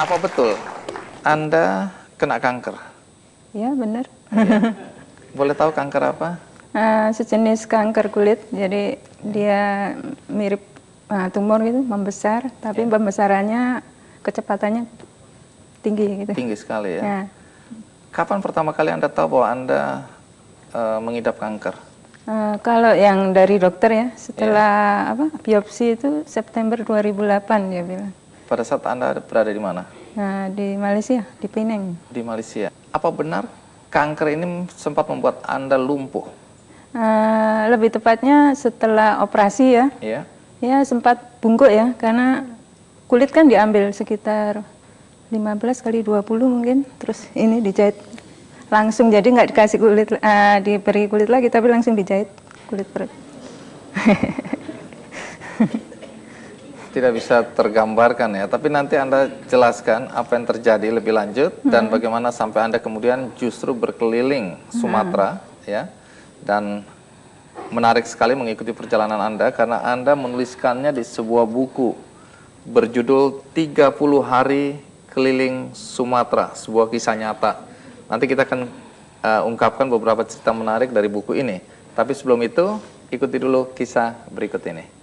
Apa betul Anda kena kanker? Ya, benar. Ya. Boleh tahu kanker apa? Sejenis kanker kulit, jadi dia mirip tumor gitu, membesar, tapi pembesarannya kecepatannya tinggi gitu. Tinggi sekali ya. Ya. Kapan pertama kali Anda tahu bahwa Anda mengidap kanker? Kalau yang dari dokter ya, setelah biopsi itu September 2008 dia bilang. Pada saat Anda berada di mana? Di Malaysia, di Penang. Di Malaysia. Apa benar kanker ini sempat membuat Anda lumpuh? Lebih tepatnya setelah operasi ya. Iya. Ya sempat bungkuk ya, karena kulit kan diambil sekitar 15 kali 20 mungkin, terus ini dijahit langsung, jadi nggak dikasih kulit, diberi kulit lagi, tapi langsung dijahit kulit perut. Tidak bisa tergambarkan ya, tapi nanti Anda jelaskan apa yang terjadi lebih lanjut dan bagaimana sampai Anda kemudian justru berkeliling Sumatera ya, dan menarik sekali mengikuti perjalanan Anda karena Anda menuliskannya di sebuah buku berjudul 30 Hari Keliling Sumatera, sebuah kisah nyata. Nanti kita akan ungkapkan beberapa cerita menarik dari buku ini, tapi sebelum itu ikuti dulu kisah berikut ini.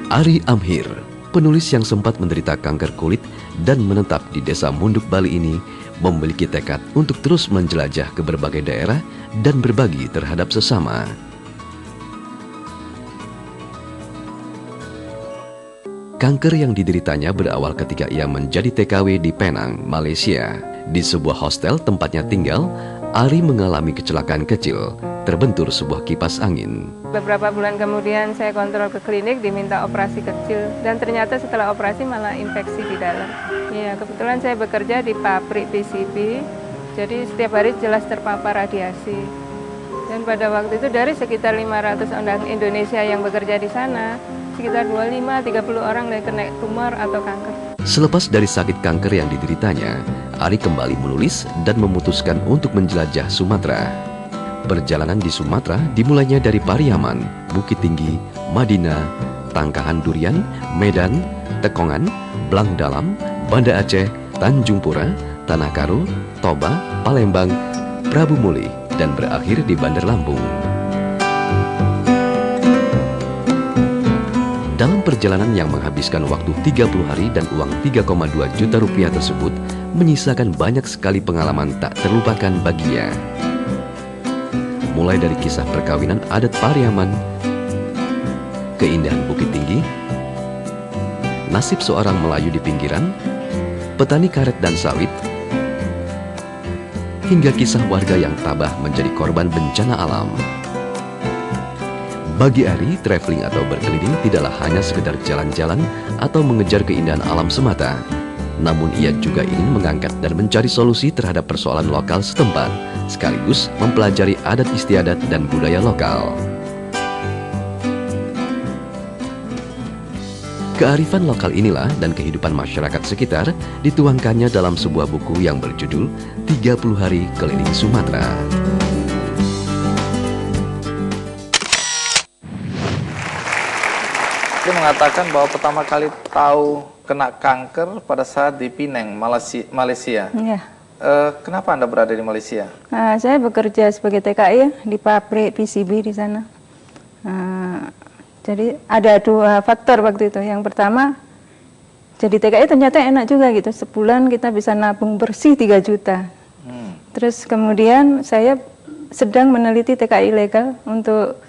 Ari Amhir, penulis yang sempat menderita kanker kulit dan menetap di desa Munduk Bali ini, memiliki tekad untuk terus menjelajah ke berbagai daerah dan berbagi terhadap sesama. Kanker yang dideritanya berawal ketika ia menjadi TKW di Penang, Malaysia. Di sebuah hostel tempatnya tinggal, Ari mengalami kecelakaan kecil, terbentur sebuah kipas angin. Beberapa bulan kemudian saya kontrol ke klinik, diminta operasi kecil, dan ternyata setelah operasi malah infeksi di dalam. Ya, kebetulan saya bekerja di pabrik PCB, jadi setiap hari jelas terpapar radiasi. Dan pada waktu itu dari sekitar 500 orang Indonesia yang bekerja di sana, sekitar 25-30 orang yang kena tumor atau kanker. Selepas dari sakit kanker yang dideritanya, Ari kembali menulis dan memutuskan untuk menjelajah Sumatera. Perjalanan di Sumatera dimulainya dari Pariaman, Bukit Tinggi, Madinah, Tangkahan Durian, Medan, Tekongan, Blang Dalam, Banda Aceh, Tanjung Pura, Tanah Karo, Toba, Palembang, Prabu Muli, dan berakhir di Bandar Lampung. Dalam perjalanan yang menghabiskan waktu 30 hari dan uang 3,2 juta rupiah tersebut, menyisakan banyak sekali pengalaman tak terlupakan baginya. Mulai dari kisah perkawinan adat Pariaman, keindahan Bukit Tinggi, nasib seorang Melayu di pinggiran, petani karet dan sawit, hingga kisah warga yang tabah menjadi korban bencana alam. Bagi Ari, traveling atau berkeliling tidaklah hanya sekedar jalan-jalan atau mengejar keindahan alam semata. Namun ia juga ingin mengangkat dan mencari solusi terhadap persoalan lokal setempat, sekaligus mempelajari adat istiadat dan budaya lokal. Kearifan lokal inilah dan kehidupan masyarakat sekitar dituangkannya dalam sebuah buku yang berjudul 30 Hari Keliling Sumatera. Dia mengatakan bahwa pertama kali tahu kena kanker pada saat di Penang, Malaysia. Ya. Kenapa Anda berada di Malaysia? Saya bekerja sebagai TKI ya, di pabrik PCB di sana. Jadi ada dua faktor waktu itu. Yang pertama, jadi TKI ternyata enak juga gitu. Sebulan kita bisa nabung bersih 3 juta. Terus kemudian saya sedang meneliti TKI legal untuk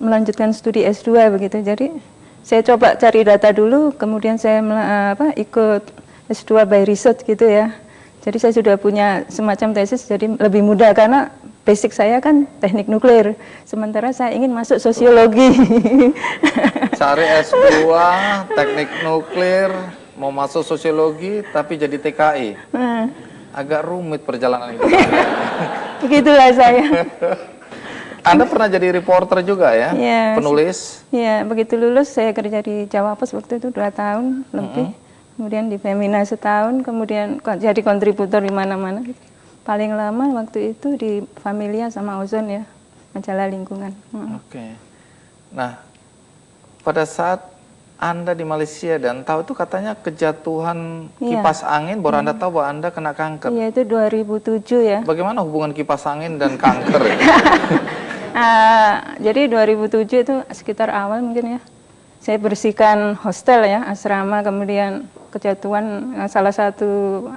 melanjutkan studi S2 begitu. Jadi saya coba cari data dulu, kemudian saya ikut S2 by research gitu ya. Jadi saya sudah punya semacam tesis, jadi lebih mudah karena basic saya kan teknik nuklir. Sementara saya ingin masuk sosiologi. Cari S2, teknik nuklir, mau masuk sosiologi, tapi jadi TKI. Agak rumit perjalanan itu. Begitulah saya. Anda pernah jadi reporter juga ya? Penulis? Iya, begitu lulus saya kerja di Jawa Pos waktu itu 2 tahun lebih. kemudian di Femina setahun, kemudian jadi kontributor di mana-mana. Paling lama waktu itu di Familia sama Ozon ya, majalah lingkungan. Oke. Nah, pada saat Anda di Malaysia dan tahu itu katanya kejatuhan kipas angin, baru Anda tahu bahwa Anda kena kanker. Iya, itu 2007 ya. Bagaimana hubungan kipas angin dan kanker? Jadi 2007 itu sekitar awal mungkin ya. Saya bersihkan hostel ya, asrama, kemudian kejatuhan salah satu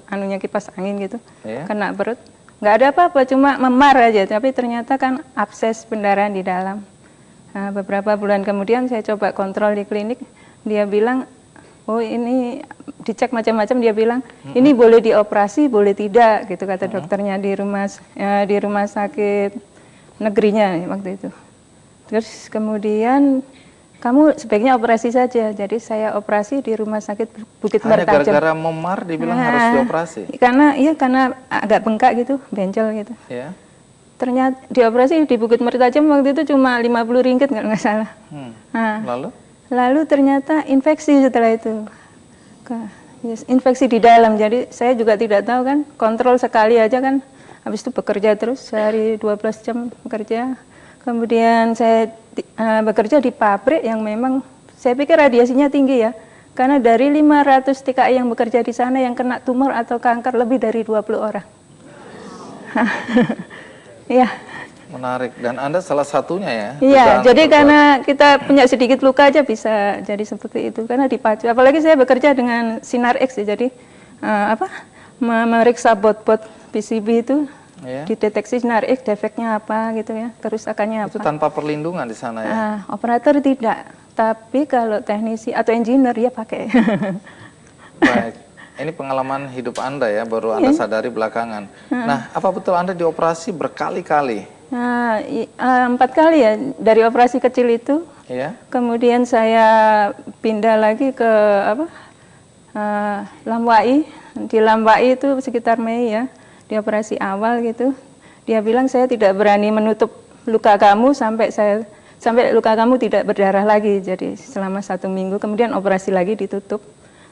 anunya kipas angin gitu, kena perut. Nggak ada apa-apa, cuma memar aja, tapi ternyata kan abses pendarahan di dalam. Nah, beberapa bulan kemudian saya coba kontrol di klinik, dia bilang, oh ini dicek macam-macam, dia bilang, ini boleh dioperasi, boleh tidak, gitu kata dokternya di rumah sakit negerinya waktu itu. Terus kemudian, kamu sebaiknya operasi saja. Jadi saya operasi di rumah sakit Bukit Mertajam. Hanya gara-gara memar dibilang harus dioperasi? Karena agak bengkak gitu, bencol gitu. Ya. Ternyata dioperasi di Bukit Mertajam waktu itu cuma 50 ringgit nggak salah. Lalu ternyata infeksi setelah itu. Infeksi di dalam, jadi saya juga tidak tahu kan, kontrol sekali aja kan, habis itu bekerja terus, sehari 12 jam bekerja. Kemudian saya bekerja di pabrik yang memang, saya pikir radiasinya tinggi ya, karena dari 500 TKI yang bekerja di sana yang kena tumor atau kanker lebih dari 20 orang. Iya. Menarik, dan Anda salah satunya ya? Iya, jadi karena kita punya sedikit luka aja bisa jadi seperti itu, karena dipacu. Apalagi saya bekerja dengan sinar X ya, jadi memeriksa bot-bot PCB itu, dideteksi sinar X, defeknya apa gitu ya, kerusakannya apa. Itu tanpa perlindungan di sana ya? Operator tidak, tapi kalau teknisi atau engineer ya pakai. Baik, ini pengalaman hidup Anda ya, baru Anda sadari belakangan. Nah, apa betul Anda dioperasi berkali-kali? 4 kali ya, dari operasi kecil itu. Kemudian saya pindah lagi ke Lamwai. Di Lamwai itu sekitar Mei ya, di operasi awal gitu. Dia bilang saya tidak berani menutup luka kamu sampai luka kamu tidak berdarah lagi. Jadi selama 1 minggu, kemudian operasi lagi ditutup.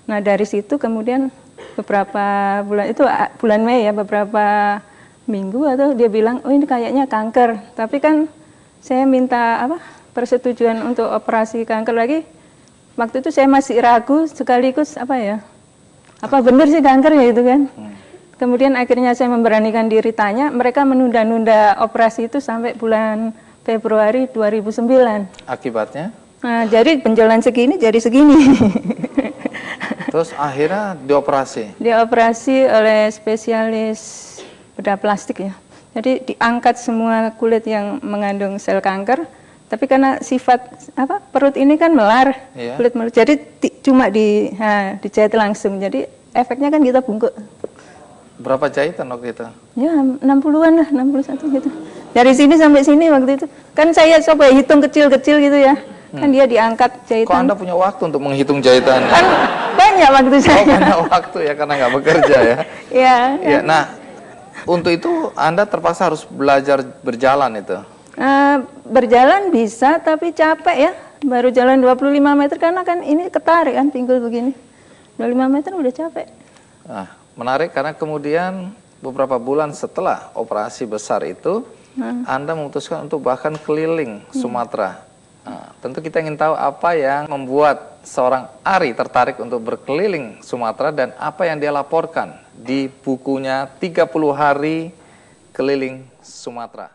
Nah dari situ kemudian beberapa bulan, itu bulan Mei ya, beberapa minggu atau dia bilang, oh ini kayaknya kanker. Tapi kan saya minta persetujuan untuk operasi kanker lagi. Waktu itu saya masih ragu, sekaligus apa benar sih kanker ya itu kan. Kemudian akhirnya saya memberanikan diri tanya, mereka menunda-nunda operasi itu sampai bulan Februari 2009. Akibatnya? Nah, jadi benjolan segini jadi segini. Terus akhirnya dioperasi? Dioperasi oleh spesialis bedah plastik ya. Jadi diangkat semua kulit yang mengandung sel kanker. Tapi karena sifat perut ini kan melar, kulit melar. Jadi cuma dijahit langsung. Jadi efeknya kan kita bungkuk. Berapa jahitan waktu itu? Ya 60-an lah, 61 gitu. Dari sini sampai sini waktu itu. Kan saya coba hitung kecil-kecil gitu ya. Kan dia diangkat jahitan. Kok Anda punya waktu untuk menghitung jahitannya? Kan banyak waktu saya. Banyak waktu ya, karena nggak bekerja ya. Iya. Ya, nah, untuk itu Anda terpaksa harus belajar berjalan itu? Berjalan bisa, tapi capek ya. Baru jalan 25 meter, karena kan ini ketarik kan, pinggul begini. 25 meter udah capek. Nah, menarik karena kemudian beberapa bulan setelah operasi besar itu, Anda memutuskan untuk bahkan keliling Sumatera. Nah, tentu kita ingin tahu apa yang membuat seorang Ari tertarik untuk berkeliling Sumatera dan apa yang dia laporkan di bukunya 30 Hari Keliling Sumatera.